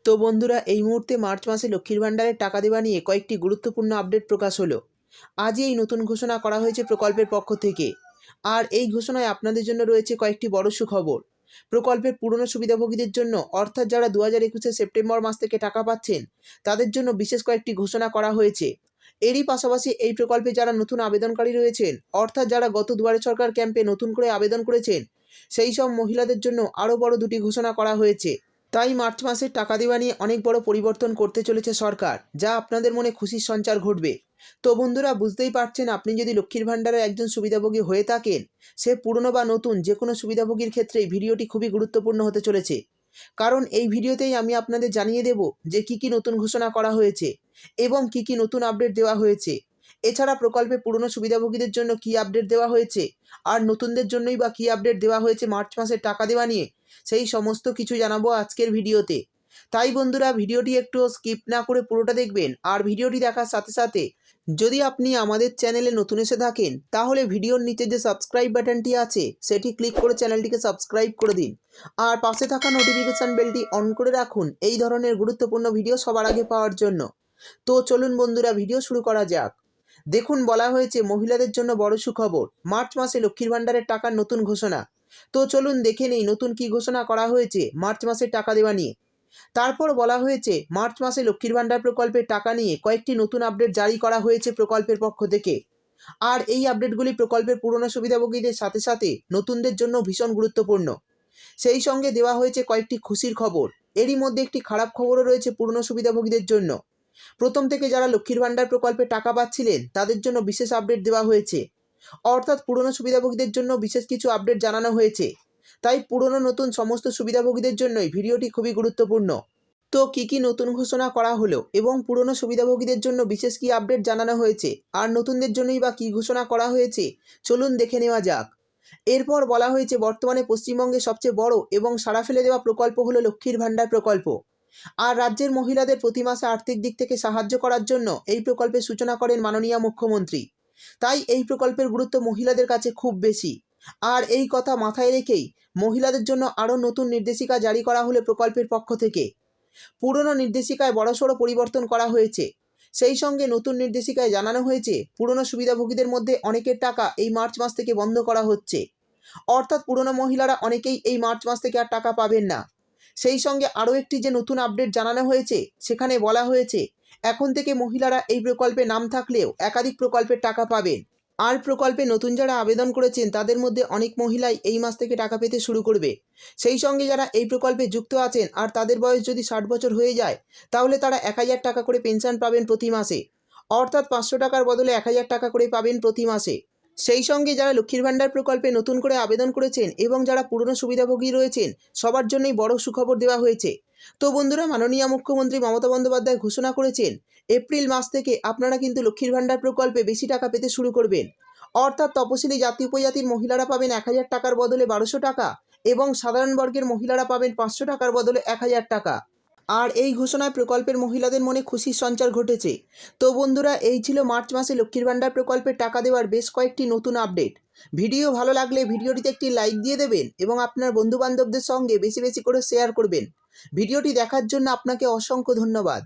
তো বন্ধুরা, এই মুহূর্তে মার্চ মাসে লক্ষ্মীর ভাণ্ডারের টাকা দেওয়া নিয়ে কয়েকটি গুরুত্বপূর্ণ আপডেট প্রকাশ হলো। আজই এই নতুন ঘোষণা করা হয়েছে প্রকল্পের পক্ষ থেকে। আর এই ঘোষণায় আপনাদের জন্য রয়েছে কয়েকটি বড় সুখবর। প্রকল্পের পুরনো সুবিধাভোগীদের জন্য, অর্থাৎ যারা 2021 সেপ্টেম্বর মাস থেকে টাকা পাচ্ছেন, তাদের জন্য বিশেষ কয়েকটি ঘোষণা করা হয়েছে। এরই পাশাপাশি এই প্রকল্পে যারা নতুন আবেদনকারী রয়েছেন, অর্থাৎ যারা গত দুয়ারে সরকার ক্যাম্পে নতুন করে আবেদন করেছেন, সেই সব মহিলাদের জন্য আরও বড় দুটি ঘোষণা করা হয়েছে। তাই মার্চ মাসের টাকা দেওয়া নিয়ে অনেক বড় পরিবর্তন করতে চলেছে সরকার, যা আপনাদের মনে খুশির সঞ্চার ঘটবে। তো বন্ধুরা, বুঝতেই পারছেন, আপনি যদি লক্ষ্মীর ভাণ্ডারের একজন সুবিধাভোগী হয়ে থাকেন, সে পুরনো বা নতুন যে কোনো সুবিধাভোগীর ক্ষেত্রেই ভিডিওটি খুবই গুরুত্বপূর্ণ হতে চলেছে। কারণ এই ভিডিওতেই আমি আপনাদের জানিয়ে দেব যে কী নতুন ঘোষণা করা হয়েছে এবং কী নতুন আপডেট দেওয়া হয়েছে। এছাড়া প্রকল্পে পুরনো সুবিধাভোগীদের জন্য কী আপডেট দেওয়া হয়েছে, আর নতুনদের জন্যই বা কী আপডেট দেওয়া হয়েছে মার্চ মাসের টাকা দেওয়া নিয়ে, সেই সমস্ত কিছু জানাবো আজকের ভিডিওতে। তাই বন্ধুরা, ভিডিওটি একটু স্কিপ না করে পুরোটা দেখবেন। আর ভিডিওটি দেখার সাথে সাথে যদি আপনি আমাদের চ্যানেলে নতুন এসে থাকেন, তাহলে ভিডিওর নিচে যে সাবস্ক্রাইব বাটনটি আছে সেটি ক্লিক করে চ্যানেলটিকে সাবস্ক্রাইব করে দিন। আর পাশে থাকা নোটিফিকেশান বেলটি অন করে রাখুন এই ধরনের গুরুত্বপূর্ণ ভিডিও সবার আগে পাওয়ার জন্য। তো চলুন বন্ধুরা, ভিডিও শুরু করা যাক। দেখুন, বলা হয়েছে মহিলাদের জন্য বড় সুখবর, মার্চ মাসে লক্ষ্মীর ভাণ্ডারের টাকার নতুন ঘোষণা। তো চলুন দেখে নেই নতুন কী ঘোষণা করা হয়েছে মার্চ মাসের টাকা দেওয়া নিয়ে। তারপর বলা হয়েছে মার্চ মাসে লক্ষ্মীর ভাণ্ডার প্রকল্পের টাকা নিয়ে কয়েকটি নতুন আপডেট জারি করা হয়েছে প্রকল্পের পক্ষ থেকে। আর এই আপডেটগুলি প্রকল্পের পুরনো সুবিধাভোগীদের সাথে সাথে নতুনদের জন্য ভীষণ গুরুত্বপূর্ণ। সেই সঙ্গে দেওয়া হয়েছে কয়েকটি খুশির খবর। এরই মধ্যে একটি খারাপ খবরও রয়েছে পুরনো সুবিধাভোগীদের জন্য। প্রথম থেকে যারা লক্ষ্মীর ভাণ্ডার প্রকল্পে টাকা পাচ্ছিলেন, তাদের জন্য বিশেষ আপডেট দেওয়া হয়েছে। অর্থাৎ পুরনো সুবিধাভোগীদের জন্য বিশেষ কিছু আপডেট জানানো হয়েছে। তাই পুরনো নতুন সমস্ত সুবিধাভোগীদের জন্যই ভিডিওটি খুবই গুরুত্বপূর্ণ। তো কী নতুন ঘোষণা করা হলো এবং পুরনো সুবিধাভোগীদের জন্য বিশেষ কী আপডেট জানানো হয়েছে, আর নতুনদের জন্যই বা কী ঘোষণা করা হয়েছে, চলুন দেখে নেওয়া যাক। এরপর বলা হয়েছে বর্তমানে পশ্চিমবঙ্গে সবচেয়ে বড় এবং সাড়া ফেলে দেওয়া প্রকল্প হলো লক্ষ্মীর ভাণ্ডার প্রকল্প। আর রাজ্যের মহিলাদের প্রতি মাসে আর্থিক দিক থেকে সাহায্য করার জন্য এই প্রকল্পের সূচনা করেন মাননীয় মুখ্যমন্ত্রী। তাই এই প্রকল্পের গুরুত্ব মহিলাদের কাছে খুব বেশি। আর এই কথা মাথায় রেখেই মহিলাদের জন্য আরও নতুন নির্দেশিকা জারি করা হলো প্রকল্পের পক্ষ থেকে। পুরনো নির্দেশিকায় বড়সড় পরিবর্তন করা হয়েছে। সেই সঙ্গে নতুন নির্দেশিকায় জানানো হয়েছে পুরনো সুবিধাভোগীদের মধ্যে অনেকের টাকা এই মার্চ মাস থেকে বন্ধ করা হচ্ছে। অর্থাৎ পুরনো মহিলারা অনেকেই এই মার্চ মাস থেকে আর টাকা পাবেন না। সেই সঙ্গে আরও একটি যে নতুন আপডেট জানানো হয়েছে, সেখানে বলা হয়েছে এখন থেকে মহিলারা এই প্রকল্পে নাম থাকলেও একাধিক প্রকল্পের টাকা পাবেন। আর প্রকল্পে নতুন যারা আবেদন করেছেন, তাদের মধ্যে অনেক মহিলাই এই মাস থেকে টাকা পেতে শুরু করবে। সেই সঙ্গে যারা এই প্রকল্পে যুক্ত আছেন আর তাদের বয়স যদি 60 বছর হয়ে যায়, তাহলে তারা 1000 টাকা করে পেনশন পাবেন প্রতি মাসে। অর্থাৎ 500 টাকার বদলে 1000 টাকা করে পাবেন প্রতি মাসে। সেই সঙ্গে যারা লক্ষ্মীর ভাণ্ডার প্রকল্পে নতুন করে আবেদন করেছেন এবং যারা পুরনো সুবিধাভোগী রয়েছেন, সবার জন্যই বড় সুখবর দেওয়া হয়েছে। তো বন্ধুরা, মাননীয় মুখ্যমন্ত্রী মমতা বন্দ্যোপাধ্যায় ঘোষণা করেছেন এপ্রিল মাস থেকে আপনারা কিন্তু লক্ষ্মীর ভাণ্ডার প্রকল্পে বেশি টাকা পেতে শুরু করবেন। অর্থাৎ তপশিলি জাতি উপজাতির মহিলারা পাবেন 1000 টাকার বদলে 1200 টাকা এবং সাধারণ বর্গের মহিলারা পাবেন 500 টাকার বদলে 1000 টাকা। আর এই ঘোষণায় প্রকল্পের মহিলাদের মনে খুশির সঞ্চার ঘটেছে। তো বন্ধুরা, এই ছিল মার্চ মাসে লক্ষ্মীর ভাণ্ডার প্রকল্পে টাকা দেওয়ার বেশ কয়েকটি নতুন আপডেট। ভিডিও ভালো লাগলে ভিডিওটিতে একটি লাইক দিয়ে দেবেন এবং আপনার বন্ধুবান্ধবদের সঙ্গে বেশি বেশি করে শেয়ার করবেন। ভিডিওটি দেখার জন্য আপনাকে অসংখ্য ধন্যবাদ।